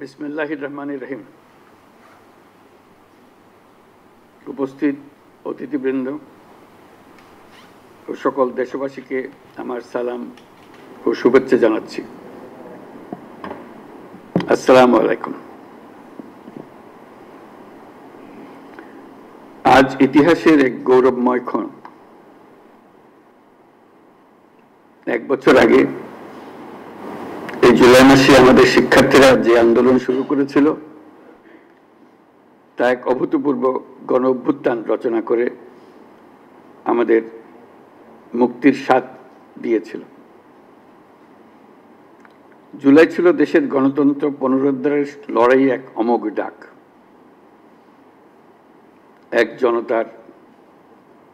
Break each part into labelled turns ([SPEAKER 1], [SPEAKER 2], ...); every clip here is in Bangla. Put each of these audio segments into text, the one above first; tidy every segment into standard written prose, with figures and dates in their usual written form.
[SPEAKER 1] বিসমিল্লাহির রহমানির রহিম। উপস্থিত অতিথিবৃন্দ ও সকল দেশবাসীকে আমার সালাম ও শুভেচ্ছা জানাচ্ছি। আসসালামু আলাইকুম। আজ ইতিহাসের এক গৌরবময় ক্ষণ। 1 বছর আগে এই জুলাই মাসে আমাদের শিক্ষার্থীরা যে আন্দোলন শুরু করেছিল তা এক অভূতপূর্ব গণ অভ্যুত্থান রচনা করে আমাদের মুক্তির স্বাদ দিয়েছিল। জুলাই ছিল দেশের গণতন্ত্র পুনরুদ্ধারের লড়াই এক অমোঘ ডাক, এক জনতার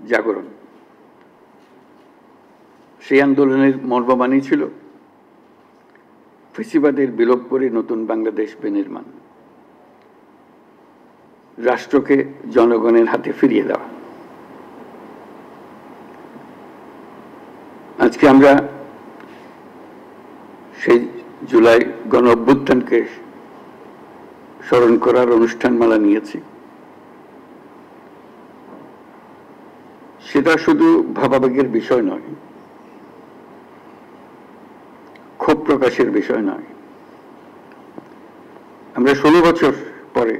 [SPEAKER 1] জাগরণ। সেই আন্দোলনের মর্মবাণী ছিল ফ্যাসিবাদের বিলোপ করে নতুন বাংলাদেশ বিনির্মাণ, রাষ্ট্রকে জনগণের হাতে ফিরিয়ে দেওয়া। আজকে আমরা সেই জুলাই গণ অভ্যুত্থানকে স্মরণ করার অনুষ্ঠানমালা নিয়েছি। সেটা শুধু ভাবাবেগের বিষয় নয়, ক্ষোভ প্রকাশের বিষয় নয়। আমরা 16 বছর পরে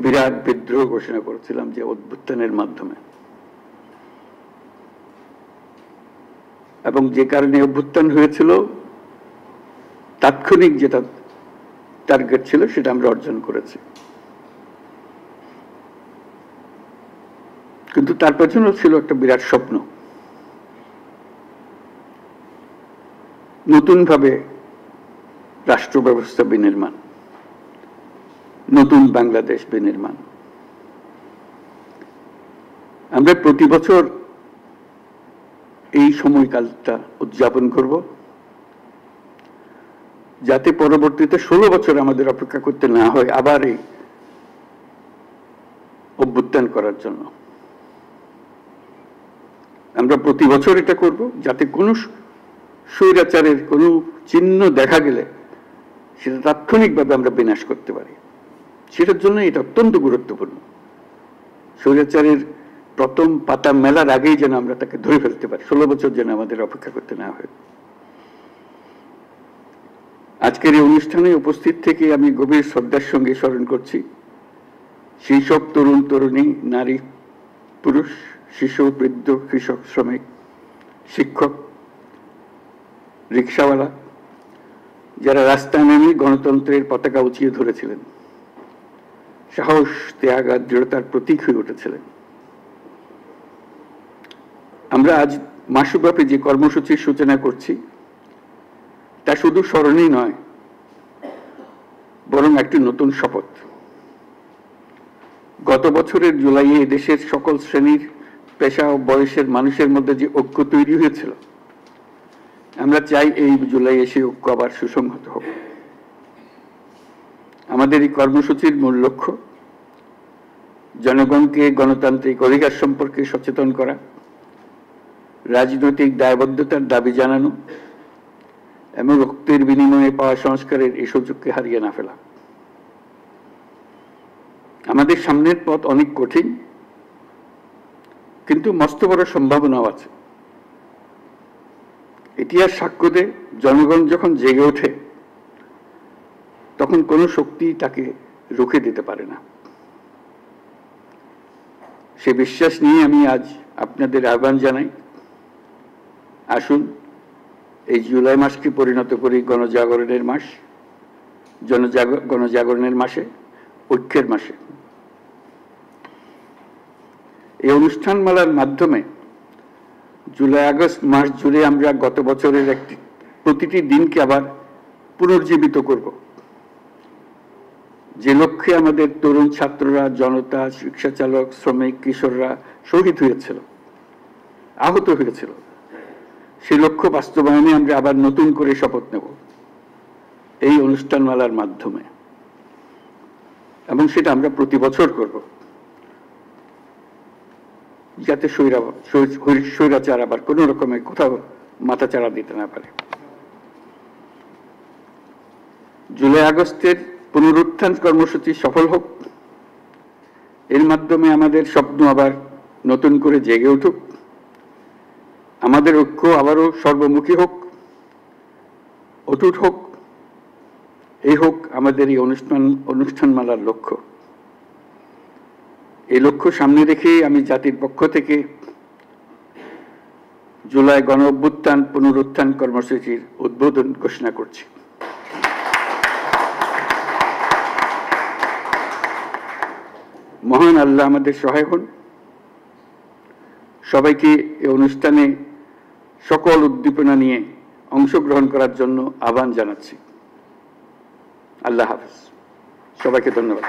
[SPEAKER 1] বিরাট বিদ্রোহ ঘোষণা করেছিলাম যে অভ্যুত্থানের মাধ্যমে, এবং যে কারণে অভ্যুত্থান হয়েছিল তাৎক্ষণিক যেটা টার্গেট ছিল সেটা আমরা অর্জন করেছি। কিন্তু তার পেছনেও ছিল একটা বিরাট স্বপ্ন, নতুনভাবে রাষ্ট্র ব্যবস্থা বিনির্মাণ, নতুন বাংলাদেশ বিনির্মাণ। আমরা প্রতি বছর এই সময়কালটা উদযাপন করব, যাতে পরবর্তীতে 16 বছর আমাদের অপেক্ষা করতে না হয় আবার এই অভ্যুত্থান করার জন্য। আমরা প্রতি বছর এটা করব, যাতে কোনো স্বৈরাচারের কোনো চিহ্ন দেখা গেলে সেটা তাৎক্ষণিকভাবে আমরা বিনাশ করতে পারি। সেটার জন্য এটা অত্যন্ত গুরুত্বপূর্ণ। স্বৈরাচারের প্রথম পাতা মেলার আগেই যেন আমরা তাকে ধরে ফেলতে পারি, 16 বছর যেন আমাদের অপেক্ষা করতে না হয়। আজকের এই অনুষ্ঠানে উপস্থিত থেকে আমি গভীর শ্রদ্ধার সঙ্গে স্মরণ করছি সেই সব তরুণ তরুণী, নারী পুরুষ, শিশু, বৃদ্ধ, কৃষক, শ্রমিক, শিক্ষক, রিক্সাওয়ালা, যারা রাস্তায় নেমে গণতন্ত্রের পতাকা উঁচিয়ে ধরেছিলেন, সাহস, ত্যাগ আর দৃঢ়তার প্রতীক হয়ে উঠেছিলেন। আমরা আজ মাসব্যাপী যে কর্মসূচির সূচনা করছি তা শুধু স্মরণই নয়, বরং একটি নতুন শপথ। গত বছরের জুলাইয়ে দেশের সকল শ্রেণীর, পেশা ও বয়সের মানুষের মধ্যে যে ঐক্য তৈরি হয়েছিল, আমরা চাই এই জুলাইয়ে সেই ঐক্য আবার সুসংহত হোক। আমাদের এই কর্মসূচির মূল লক্ষ্য জনগণকে গণতান্ত্রিক অধিকার সম্পর্কে সচেতন করা, রাজনৈতিক দায়বদ্ধতার দাবি জানানো এবং রক্তের বিনিময়ে পাওয়া সংস্কারের এই সুযোগকে হারিয়ে না ফেলা। আমাদের সামনের পথ অনেক কঠিন, কিন্তু মস্ত বড় সম্ভাবনাও আছে। ইতিহাস সাক্ষ্য দেয়, জনগণ যখন জেগে ওঠে তখন কোনো শক্তি তাকে রুখে দিতে পারে না। সে বিশ্বাস নিয়ে আমি আজ আপনাদের আহ্বান জানাই, আসুন এই জুলাই মাসকে পরিণত করি গণজাগরণের মাস, গণজাগরণের মাসে, ঐক্যের মাসে। এই অনুষ্ঠানমালার মাধ্যমে জুলাই আগস্ট মাস জুড়ে আমরা গত বছরের প্রতিটি দিনকে আবার পুনর্জীবিত করব, যে লক্ষ্যে আমাদের তরুণ ছাত্ররা, জনতা, রিক্সা চালক, শ্রমিক, কিশোররা শহীদ হয়েছিল, আহত হয়েছিল। সেই লক্ষ্য বাস্তবায়নে আমরা আবার নতুন করে শপথ নেব এই অনুষ্ঠানমালার মাধ্যমে, এবং সেটা আমরা প্রতি বছর করব, যাতে স্বৈরাচার আবার কোনো রকমের কোথাও মাথাচাড়া দিতে না পারে। জুলাই আগস্টের পুনরুত্থান কর্মসূচি সফল হোক, এর মাধ্যমে আমাদের স্বপ্ন আবার নতুন করে জেগে উঠুক, আমাদের ঐক্য আবারও সর্বমুখী হোক, অটুট হোক, এই হোক আমাদের এই অনুষ্ঠানমালার লক্ষ্য। এই লক্ষ্য সামনে রেখে আমি জাতির পক্ষ থেকে জুলাই গণ অভ্যুত্থান পুনরুত্থান কর্মসূচির উদ্বোধন ঘোষণা করছি। মহান আল্লাহ আমাদের সহায় হন। সবাইকে এই অনুষ্ঠানে সকল উদ্দীপনা নিয়ে অংশগ্রহণ করার জন্য আহ্বান জানাচ্ছি। আল্লাহ হাফেজ। সবাইকে ধন্যবাদ।